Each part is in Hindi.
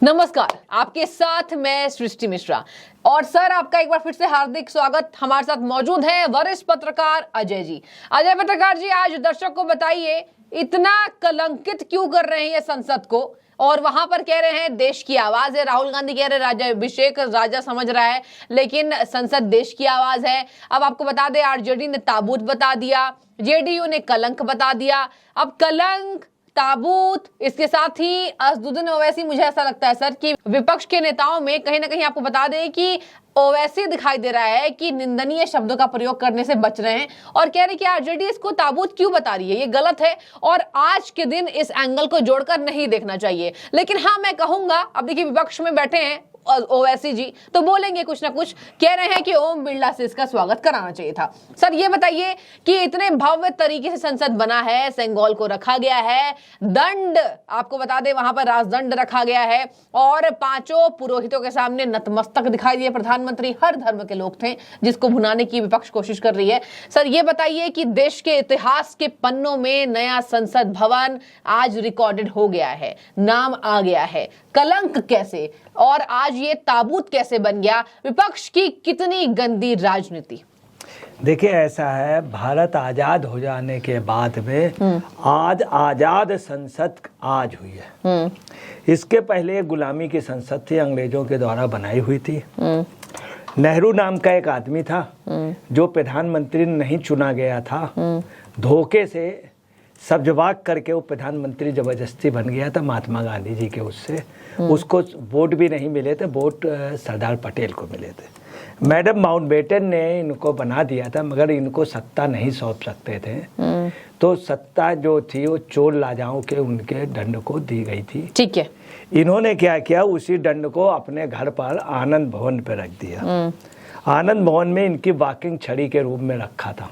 नमस्कार, आपके साथ मैं सृष्टि मिश्रा। और सर, आपका एक बार फिर से हार्दिक स्वागत। हमारे साथ मौजूद हैं वरिष्ठ पत्रकार अजय जी। अजय पत्रकार जी, आज दर्शक को बताइए, इतना कलंकित क्यों कर रहे हैं ये संसद को? और वहां पर कह रहे हैं देश की आवाज है, राहुल गांधी कह रहे हैं राज्याभिषेक राजा समझ रहा है, लेकिन संसद देश की आवाज है। अब आपको बता दें, आरजेडी ने ताबूत बता दिया, जेडीयू ने कलंक बता दिया। अब कलंक, ताबूत, इसके साथ ही असदुद्दीन ओवैसी, मुझे ऐसा लगता है सर कि विपक्ष के नेताओं में कहीं ना कहीं आपको बता दें कि ओवैसी दिखाई दे रहा है कि निंदनीय शब्दों का प्रयोग करने से बच रहे हैं और कह रहे हैं कि आरजेडी इसको ताबूत क्यों बता रही है, ये गलत है और आज के दिन इस एंगल को जोड़कर नहीं देखना चाहिए। लेकिन हाँ, मैं कहूंगा, अब देखिए विपक्ष में बैठे हैं ओवैसी जी, तो बोलेंगे कुछ ना कुछ। कह रहे हैं कि ओम बिरला से इसका स्वागत कराना चाहिए था। सर, ये बताइए कि इतने भव्य तरीके से संसद बना है, सेंगोल को रखा गया है, दंड, आपको बता दें वहां पर राजदंड रखा गया है और पांचों पुरोहितों के सामने नतमस्तक दिखाई दिए प्रधानमंत्री। हर धर्म के लोग थे, जिसको भुनाने की विपक्ष कोशिश कर रही है। सर, ये बताइए कि देश के इतिहास के पन्नों में नया संसद भवन आज रिकॉर्डेड हो गया है, नाम आ गया है। कलंक कैसे और आज ये ताबूत कैसे बन गया? विपक्ष की कितनी गंदी राजनीति। देखिए, ऐसा है, भारत आजाद हो जाने के बाद में आज आजाद संसद आज हुई है। इसके पहले गुलामी की संसद थी, अंग्रेजों के द्वारा बनाई हुई थी। नेहरू नाम का एक आदमी था जो प्रधानमंत्री नहीं चुना गया था, धोखे से सब्जवाग करके वो प्रधानमंत्री जबरदस्ती बन गया था महात्मा गांधी जी के उससे। उसको वोट भी नहीं मिले थे, वोट सरदार पटेल को मिले थे। मैडम माउंटबेटन ने इनको बना दिया था, मगर इनको सत्ता नहीं सौंप सकते थे, तो सत्ता जो थी वो चोर लाजाओं के उनके दंड को दी गई थी। ठीक है। इन्होंने क्या किया, उसी दंड को अपने घर पर आनंद भवन पे रख दिया। आनंद भवन में इनकी वॉकिंग छड़ी के रूप में रखा था।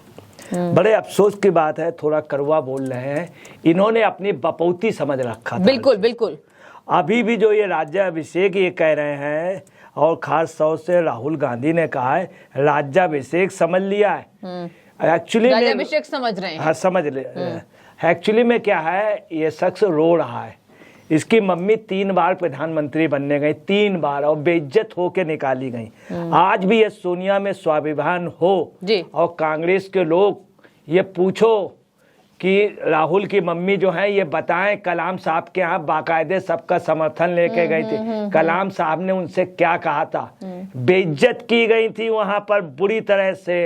बड़े अफसोस की बात है, थोड़ा कड़वा बोल रहे हैं, इन्होंने अपनी बपौती समझ रखा था। बिल्कुल बिल्कुल। अभी भी जो ये राज्याभिषेक ये कह रहे हैं, और खास तौर से राहुल गांधी ने कहा है राज्याभिषेक समझ लिया है। एक्चुअली राज्याभिषेक समझ रहे हैं। हाँ, समझ ले। एक्चुअली में क्या है, ये शख्स रो रहा है। इसकी मम्मी 3 बार प्रधानमंत्री बनने गई, 3 बार, और बेइज्जत होके निकाली गई। आज भी ये सोनिया में स्वाभिमान हो और कांग्रेस के लोग ये पूछो कि राहुल की मम्मी जो है ये बताएं, कलाम साहब के यहाँ बाकायदे सबका समर्थन लेके गई थी। कलाम साहब ने उनसे क्या कहा था? बेइज्जत की गई थी वहां पर बुरी तरह से।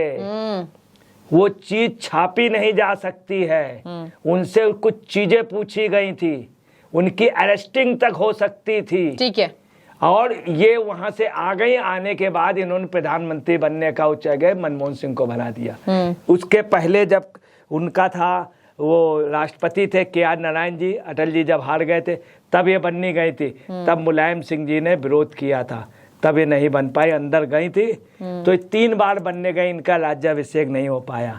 वो चीज छापी नहीं जा सकती है। उनसे कुछ चीजें पूछी गई थी, उनकी अरेस्टिंग तक हो सकती थी। ठीक है। और ये वहां से आ गई। आने के बाद इन्होंने प्रधानमंत्री बनने का उच्च गए मनमोहन सिंह को बना दिया। उसके पहले जब उनका था, वो राष्ट्रपति थे KR नारायण जी, अटल जी जब हार गए थे तब ये बननी गई थी। तब मुलायम सिंह जी ने विरोध किया था, तब ये नहीं बन पाई, अंदर गई थी। तो 3 बार बनने गई, इनका राज्याभिषेक नहीं हो पाया।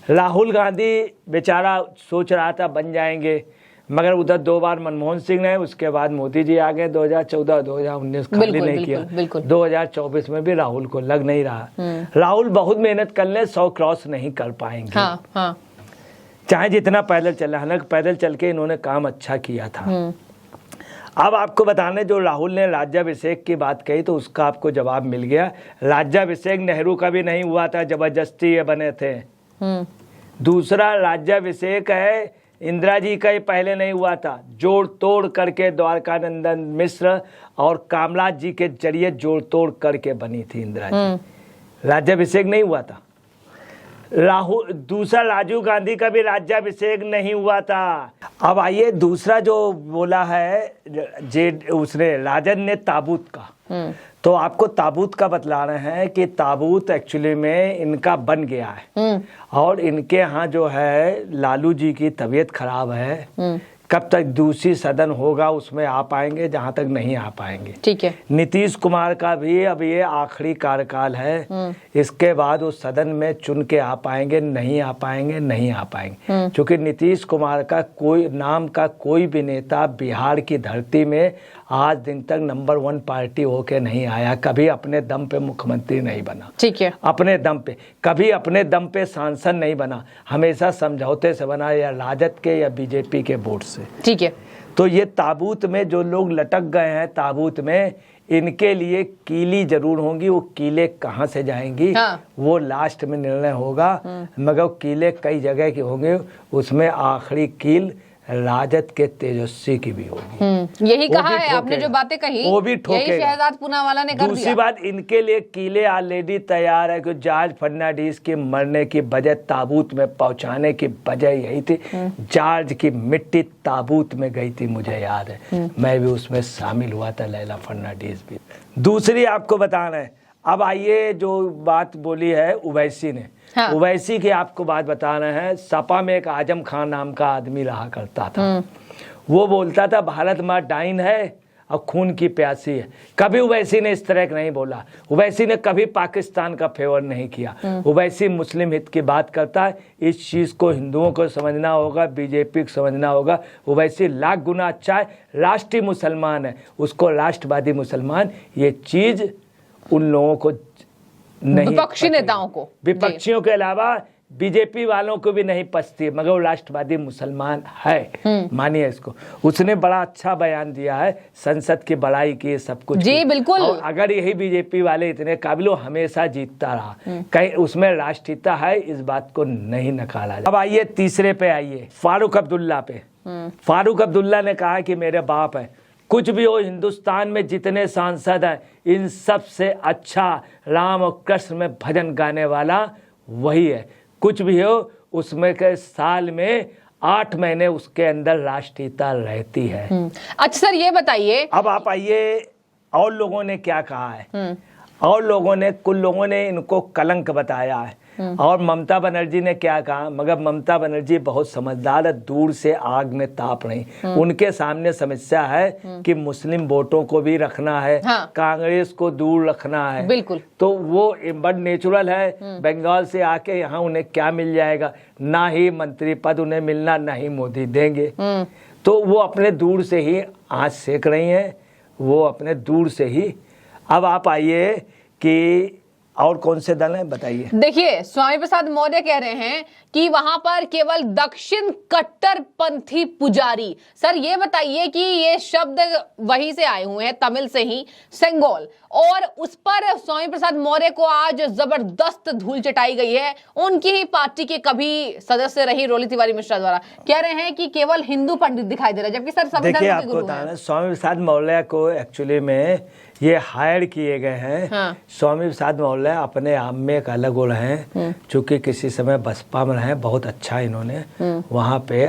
राहुल गांधी बेचारा सोच रहा था बन जाएंगे, मगर उधर 2 बार मनमोहन सिंह ने, उसके बाद मोदी जी आ गए 2014, 2019 खाली नहीं किया। 2024 में भी राहुल को लग नहीं रहा। राहुल बहुत मेहनत कर ले, 100 क्रॉस नहीं कर पाएंगे। हाँ। चाहे जितना पैदल चला, हालांकि पैदल चल के इन्होंने काम अच्छा किया था। अब आपको बताने, जो राहुल ने राज्याभिषेक की बात कही तो उसका आपको जवाब मिल गया। राज्याभिषेक नेहरू का भी नहीं हुआ था, जबरदस्ती ये बने थे। दूसरा राज्याभिषेक है इंदिरा जी का, ही पहले नहीं हुआ था, जोड़ तोड़ करके द्वारकानंदन मिश्र और कामराज जी के जरिए जोड़ तोड़ करके बनी थी इंदिरा जी। राज्याभिषेक नहीं हुआ था। दूसरा राजीव गांधी का भी राज्याभिषेक नहीं हुआ था। अब आइए, दूसरा जो बोला है उसने राजन ने ताबूत का, तो आपको ताबूत का बतला रहे हैं कि ताबूत एक्चुअली में इनका बन गया है। और इनके यहाँ जो है लालू जी की तबीयत खराब है, कब तक दूसरी सदन होगा उसमें आ पाएंगे, जहां तक नहीं आ पाएंगे। ठीक है। नीतीश कुमार का भी अब ये आखिरी कार्यकाल है, इसके बाद वो सदन में चुन के आ पाएंगे, नहीं आ पाएंगे, नहीं आ पाएंगे। क्योंकि नीतीश कुमार का कोई नाम का कोई भी नेता बिहार की धरती में आज दिन तक नंबर 1 पार्टी होके नहीं आया, कभी अपने दम पे मुख्यमंत्री नहीं बना। ठीक है। अपने दम पे, कभी अपने दम पे सांसद नहीं बना, हमेशा समझौते से बना, या राजद के या बीजेपी के वोट से। ठीक है। तो ये ताबूत में जो लोग लटक गए हैं ताबूत में, इनके लिए कीली जरूर होंगी। वो कीले कहाँ से जाएंगी वो लास्ट में निर्णय होगा, मगर कीले कई जगह के होंगे। उसमें आखिरी कील राजद के तेजस्वी की भी होगी। यही कहा है आपने, जो बातें कही वो भी ठोकेगा। यही शहजाद पूनावाला ने कर दिया। दूसरी बात, इनके लिए कीले ऑलरेडी तैयार है कि जॉर्ज फर्नांडिस के मरने की वजह, ताबूत में पहुंचाने की वजह यही थी। जॉर्ज की मिट्टी ताबूत में गई थी, मुझे याद है, मैं भी उसमें शामिल हुआ था, लैला फर्नांडिस भी। दूसरी आपको बताना है, अब आइए जो बात बोली है ओवैसी ने, ओवैसी की आपको बात बताना है। सपा में एक आजम खान नाम का आदमी रहा करता था, वो बोलता था भारत माँ डाइन है और खून की प्यासी है। कभी ओवैसी ने इस तरह का नहीं बोला। ओवैसी ने कभी पाकिस्तान का फेवर नहीं किया। ओवैसी मुस्लिम हित की बात करता है। इस चीज़ को हिंदुओं को समझना होगा, बीजेपी को समझना होगा। ओवैसी लाख गुना अच्छा है, राष्ट्रीय मुसलमान है, उसको राष्ट्रवादी मुसलमान ये चीज़ उन लोगों को नहीं, विपक्षी नेताओं को, विपक्षियों के अलावा बीजेपी वालों को भी नहीं पचती, मगर वो राष्ट्रवादी मुसलमान है, मानिए इसको। उसने बड़ा अच्छा बयान दिया है, संसद की बड़ाई की, सब कुछ जी बिल्कुल। और अगर यही बीजेपी वाले इतने काबिल, हमेशा जीतता रहा, कहीं उसमें राष्ट्रीयता है, इस बात को नहीं नकारा जाए। अब आइए तीसरे पे, आइए फारूक अब्दुल्ला पे। फारूक अब्दुल्ला ने कहा कि मेरे बाप है, कुछ भी हो हिंदुस्तान में जितने सांसद हैं इन सब से अच्छा राम और कृष्ण में भजन गाने वाला वही है। कुछ भी हो उसमें के साल में 8 महीने उसके अंदर राष्ट्रीयता रहती है। अच्छा सर ये बताइए, अब आप आइए और लोगों ने क्या कहा है। और लोगों ने, कुल लोगों ने इनको कलंक बताया है। और ममता बनर्जी ने क्या कहा, मगर ममता बनर्जी बहुत समझदार है, दूर से आग में ताप रही। उनके सामने समस्या है कि मुस्लिम वोटों को भी रखना है, कांग्रेस को दूर रखना है। बिल्कुल। तो वो बड़ नेचुरल है। बंगाल से आके यहाँ उन्हें क्या मिल जाएगा, ना ही मंत्री पद उन्हें मिलना, ना ही मोदी देंगे। तो वो अपने दूर से ही आँच सेक रही हैं, वो अपने दूर से ही। अब आप आइए कि और कौन से दल हैं बताइए। देखिए स्वामी प्रसाद मौर्य कह रहे हैं कि वहां पर केवल दक्षिण कट्टरपंथी पुजारी। सर ये बताइए कि ये शब्द वहीं से आए हुए हैं, तमिल से ही, सेंगोल, और उस पर स्वामी प्रसाद मौर्य को आज जबरदस्त धूल चटाई गई है। उनकी ही पार्टी के कभी सदस्य रही रोली तिवारी मिश्रा द्वारा कह रहे हैं कि केवल हिंदू पंडित दिखाई दे रहा है, जबकि सर सभी धर्म के गुरु हैं। स्वामी प्रसाद मौर्य को एक्चुअली में ये हायर किए गए हैं। स्वामी प्रसाद मौर्य अपने आप में एक अलग गुण है, चूंकि किसी समय बसपा में रहे, बहुत अच्छा इन्होंने वहाँ पे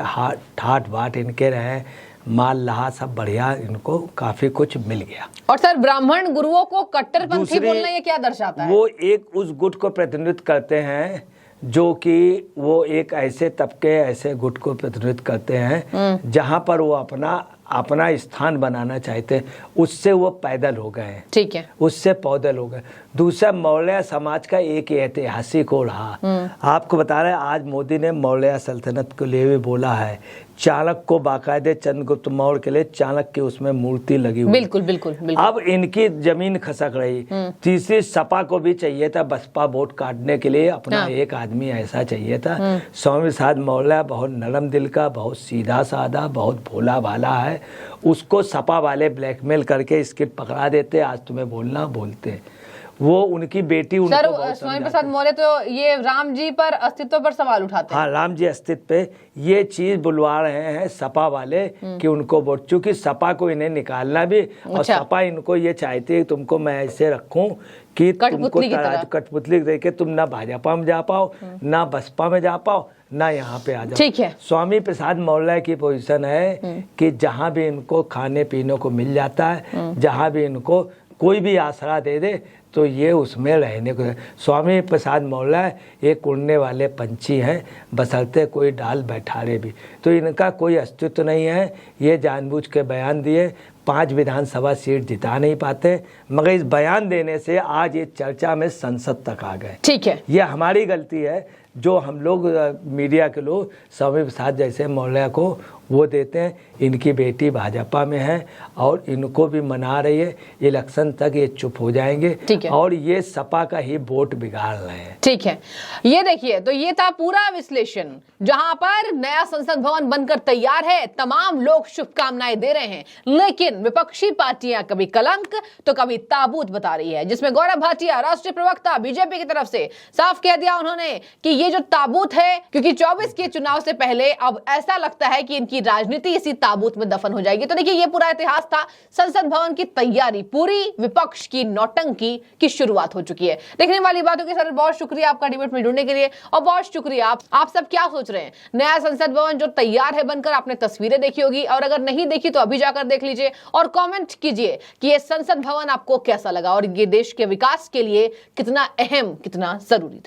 ठाट बाट इनके रहे, माल लहा सब बढ़िया, इनको काफी कुछ मिल गया। और सर ब्राह्मण गुरुओं को कट्टरपंथी बोलना ये क्या दर्शाता है? वो एक उस गुट को प्रतिनिधित्व करते हैं जो कि वो एक ऐसे तबके, ऐसे गुट को प्रतिनिधित्व करते हैं जहाँ पर वो अपना स्थान बनाना चाहते हैं। उससे वो पैदल हो गए हैं, ठीक है, उससे पैदल हो गए। दूसरा, मौर्य समाज का एक ऐतिहासिक हो रहा। आपको बता रहे हैं, आज मोदी ने मौर्य सल्तनत के लिए भी बोला है। चाणक्य को बाकायदे चंद्रगुप्त मौर्य के लिए चाणक्य की उसमें मूर्ति लगी हुई। बिल्कुल बिल्कुल बिल्कुल। अब इनकी जमीन खसक रही। तीसरी, सपा को भी चाहिए था बसपा वोट काटने के लिए अपना एक आदमी ऐसा चाहिए था। स्वामी प्रसाद मौर्य बहुत नरम दिल का, बहुत सीधा साधा, बहुत भोला भाला है। उसको सपा वाले ब्लैकमेल करके स्क्रिप्ट पकड़ा देते, आज तुम्हें बोलना बोलते। वो उनकी बेटी उनको सर स्वामी प्रसाद मौर्य तो ये राम जी पर अस्तित्व पर सवाल उठाते हैं। हाँ, राम जी अस्तित्व पे ये चीज बुलवा रहे हैं सपा वाले कि उनको वोट, चूंकि सपा को इन्हें निकालना भी। और सपा इनको ये चाहती है तुमको मैं ऐसे रखूं कि तुमको कठपुतली देके तुम ना भाजपा में जा पाओ, ना बसपा में जा पाओ, ना यहाँ पे आ जाओ। ठीक है। स्वामी प्रसाद मौर्य की पोजीशन है कि जहाँ भी इनको खाने पीने को मिल जाता है, जहाँ भी इनको कोई भी आसरा दे दे तो ये उसमें रहने को। स्वामी प्रसाद मौर्य एक उड़ने वाले पंछी हैं, बशर्ते कोई डाल बैठारे भी। तो इनका कोई अस्तित्व नहीं है। ये जानबूझ के बयान दिए, 5 विधानसभा सीट जिता नहीं पाते, मगर इस बयान देने से आज ये चर्चा में संसद तक आ गए। ठीक है, ये हमारी गलती है जो हम लोग मीडिया के लोग स्वामी प्रसाद जैसे मौर्य को वो देते हैं। इनकी बेटी भाजपा में है और इनको भी मना रही है, इलेक्शन तक ये चुप हो जाएंगे। ठीक है। और ये सपा का ही वोट बिगाड़ रहे हैं। ठीक है, ये देखिए, तो ये था पूरा विश्लेषण, जहां पर नया संसद भवन बनकर तैयार है, तमाम लोग शुभकामनाएं दे रहे हैं, लेकिन विपक्षी पार्टियां कभी कलंक तो कभी ताबूत बता रही है, जिसमें गौरव भाटिया, राष्ट्रीय प्रवक्ता बीजेपी की तरफ से, साफ कह दिया उन्होंने कि ये जो ताबूत है, क्योंकि 24 के चुनाव से पहले अब ऐसा लगता है कि इनकी राजनीति इसी ताबूत में दफन हो जाएगी। तो देखिए, ये पूरा इतिहास था, संसद भवन की तैयारी पूरी, विपक्ष की नौटंकी की शुरुआत हो चुकी है। देखने वाली बातों के सर बहुत शुक्रिया आपका डिबेट में जुड़ने के लिए, और बहुत शुक्रिया आप सब क्या सोच रहे हैं। नया संसद भवन जो तैयार है बनकर, आपने तस्वीरें देखी होगी, और अगर नहीं देखी तो अभी जाकर देख लीजिए और कमेंट कीजिए कि ये संसद भवन आपको कैसा लगा और ये देश के विकास के लिए कितना अहम, कितना जरूरी था।